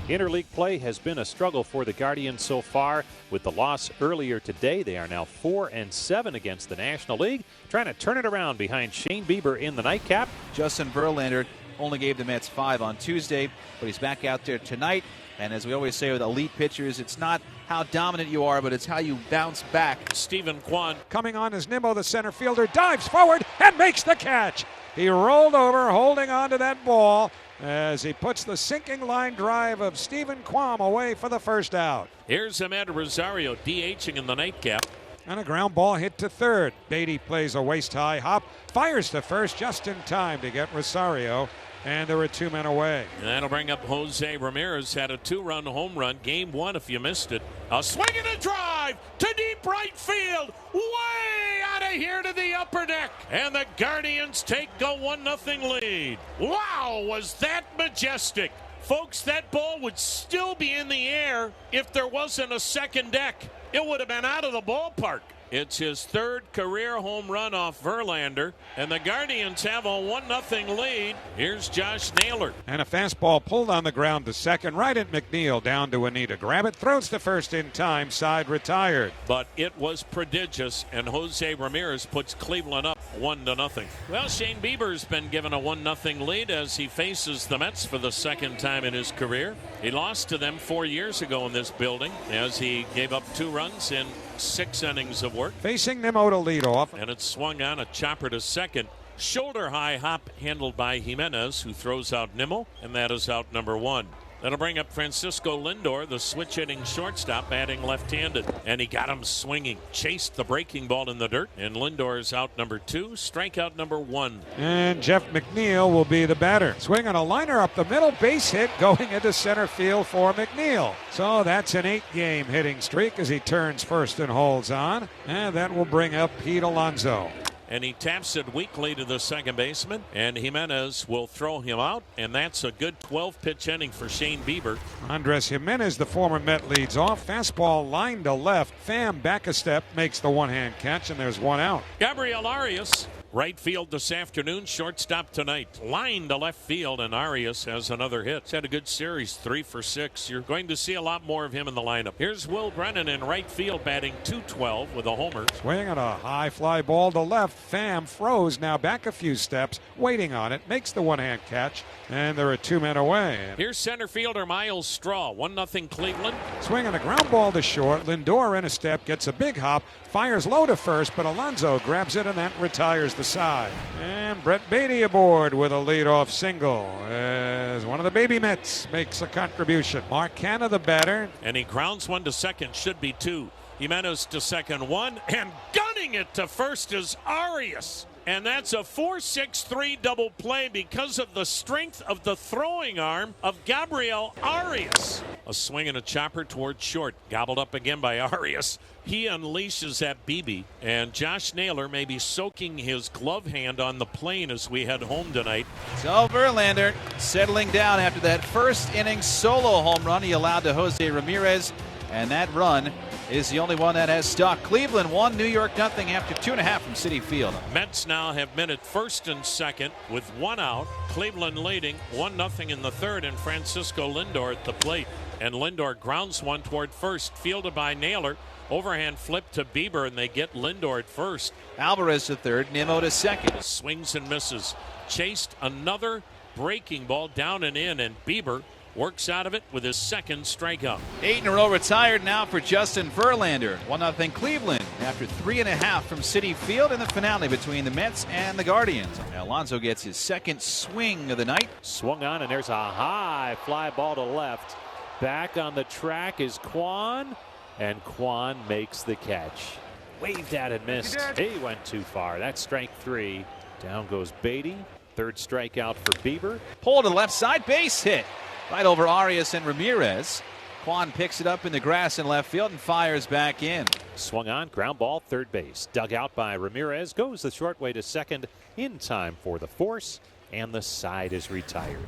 Interleague play has been a struggle for the Guardians so far. With the loss earlier today, they are now 4-7 against the National League, trying to turn it around behind Shane Bieber in the nightcap. Justin Verlander only gave the Mets 5 on Tuesday, but he's back out there tonight. And as we always say with elite pitchers, it's not how dominant you are, but it's how you bounce back. Stephen Kwan coming on as Nimmo, the center fielder, dives forward and makes the catch. He rolled over, holding on to that ball as he puts the sinking line drive of Stephen Kwan away for the first out. Here's Amed Rosario DHing in the nightcap. And a ground ball hit to third. Beatty plays a waist-high hop, fires to first just in time to get Rosario, and there were 2 men away. And that'll bring up Jose Ramirez. Had a 2-run home run. Game 1 if you missed it. A swing and a drive to deep right field. Way out of here to the upper deck. And the Guardians take a 1-0 lead. Wow, was that majestic. Folks, that ball would still be in the air if there wasn't a second deck. It would have been out of the ballpark. It's his 3rd career home run off Verlander, and the Guardians have a 1-0 lead. Here's Josh Naylor. And a fastball pulled on the ground to second, right at McNeil, down to Anita. Grab it, throws to first in time, side retired. But it was prodigious, and Jose Ramirez puts Cleveland up 1-0. Well, Shane Bieber's been given a 1-0 lead as he faces the Mets for the 2nd time in his career. He lost to them 4 years ago in this building as he gave up 2 runs in 6 innings of work. Facing Nimmo to lead off. And it's swung on, a chopper to second. Shoulder high hop handled by Jimenez, who throws out Nimmo, and that is out number 1. That'll bring up Francisco Lindor, the switch-hitting shortstop, batting left-handed. And he got him swinging. Chased the breaking ball in the dirt. And Lindor is out number 2, strikeout number 1. And Jeff McNeil will be the batter. Swing on a liner up the middle, base hit going into center field for McNeil. So that's an 8-game hitting streak as he turns first and holds on. And that will bring up Pete Alonso. And he taps it weakly to the second baseman, and Jimenez will throw him out, and that's a good 12-pitch inning for Shane Bieber. Andres Jimenez, the former Met, leads off. Fastball line to left. Pham back a step, makes the one-hand catch, and there's 1 out. Gabriel Arias, right field this afternoon, shortstop tonight. Line to left field, and Arias has another hit. He's had a good series, 3 for 6. You're going to see a lot more of him in the lineup. Here's Will Brennan in right field, batting .212 with a homer. Swing on a high fly ball to left. Pham froze, now back a few steps, waiting on it, makes the one-hand catch, and there are 2 men away. Here's center fielder Miles Straw, 1-0 Cleveland. Swing on a ground ball to short. Lindor in a step, gets a big hop, fires low to first, but Alonso grabs it and that retires the side. And Brett Beatty aboard with a leadoff single as one of the baby Mets makes a contribution. Mark Canha the batter. And he grounds one to second, should be 2. Jimenez to second 1, and gunning it to first is Arias. And that's a 4-6-3 double play because of the strength of the throwing arm of Gabriel Arias. A swing and a chopper towards short. Gobbled up again by Arias. He unleashes that BB. And Josh Naylor may be soaking his glove hand on the plane as we head home tonight. So Verlander settling down after that first inning solo home run he allowed to Jose Ramirez. And that run is the only one that has stuck. Cleveland won, New York nothing after 2.5 from Citi Field. Mets now have been at first and second with 1 out. Cleveland leading 1-0 in the 3rd, and Francisco Lindor at the plate. And Lindor grounds one toward first, fielded by Naylor. Overhand flip to Bieber, and they get Lindor at first. Alvarez to third, Nimmo to second. Swings and misses. Chased another breaking ball down and in, and Bieber works out of it with his 2nd strikeout. 8 in a row retired now for Justin Verlander. 1-0 Cleveland after 3.5 from Citi Field in the finale between the Mets and the Guardians. Alonso gets his 2nd swing of the night. Swung on, and there's a high fly ball to left. Back on the track is Kwan, and Kwan makes the catch. Waved at and missed. He went too far. That's strike 3. Down goes Beatty. 3rd strikeout for Bieber. Pull to the left side, base hit. Right over Arias and Ramirez. Kwan picks it up in the grass in left field and fires back in. Swung on, ground ball, 3rd base. Dug out by Ramirez. Goes the short way to second in time for the force, and the side is retired.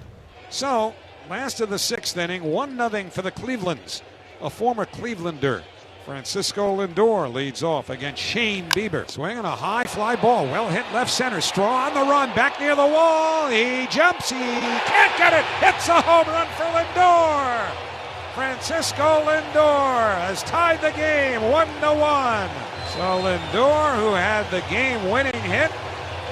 So, last of the 6th inning, 1-0 for the Clevelands. A former Clevelander Francisco Lindor leads off against Shane Bieber. Swinging a high fly ball, well hit left center. Straw on the run, back near the wall. He jumps, he can't get it. Hits a home run for Lindor. Francisco Lindor has tied the game 1-1. So Lindor, who had the game-winning hit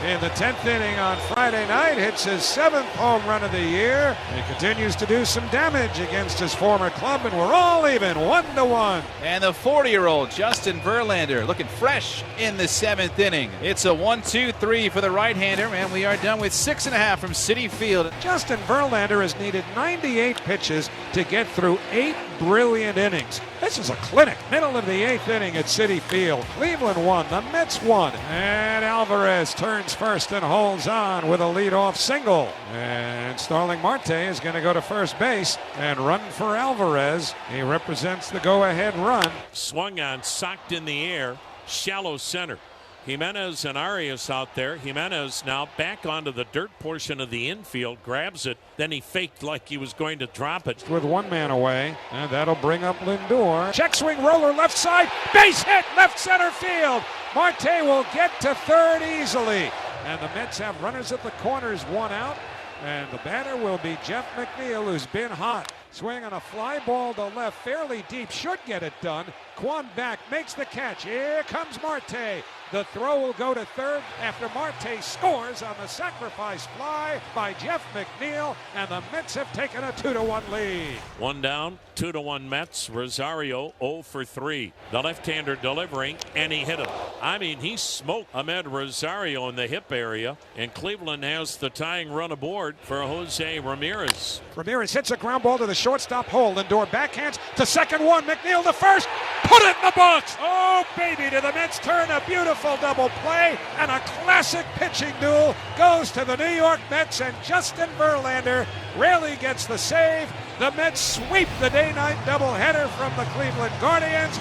in the 10th inning on Friday night, hits his 7th home run of the year. He continues to do some damage against his former club, and we're all even 1-1. And the 40-year-old Justin Verlander looking fresh in the 7th inning. It's a 1-2-3 for the right-hander, and we are done with 6.5 from Citi Field. Justin Verlander has needed 98 pitches to get through 8 brilliant innings. This is a clinic. Middle of the 8th inning at Citi Field. Cleveland won. The Mets won. And Alvarez turns first and holds on with a leadoff single. And Starling Marte is going to go to first base and run for Alvarez. He represents the go-ahead run. Swung on, socked in the air, shallow center. Jimenez and Arias out there. Jimenez now back onto the dirt portion of the infield, grabs it, then he faked like he was going to drop it. With one man away, and that'll bring up Lindor. Check swing roller left side, base hit left center field. Marte will get to third easily. And the Mets have runners at the corners, one out. And the batter will be Jeff McNeil, who's been hot. Swing on a fly ball to left, fairly deep, should get it done. Quan back, makes the catch. Here comes Marte. The throw will go to third after Marte scores on the sacrifice fly by Jeff McNeil, and the Mets have taken a 2-1 lead. One down, 2-1 Mets. Rosario 0 for 3. The left-hander delivering, and he hit him. I mean, he smoked Ahmed Rosario in the hip area, and Cleveland has the tying run aboard for Jose Ramirez. Ramirez hits a ground ball to the shortstop hole. Lindor backhands to second one. McNeil to first. Put it in the box. Oh, baby, do the Mets turn a beautiful double play, and a classic pitching duel goes to the New York Mets, and Justin Verlander rarely gets the save. The Mets sweep the day-night doubleheader from the Cleveland Guardians.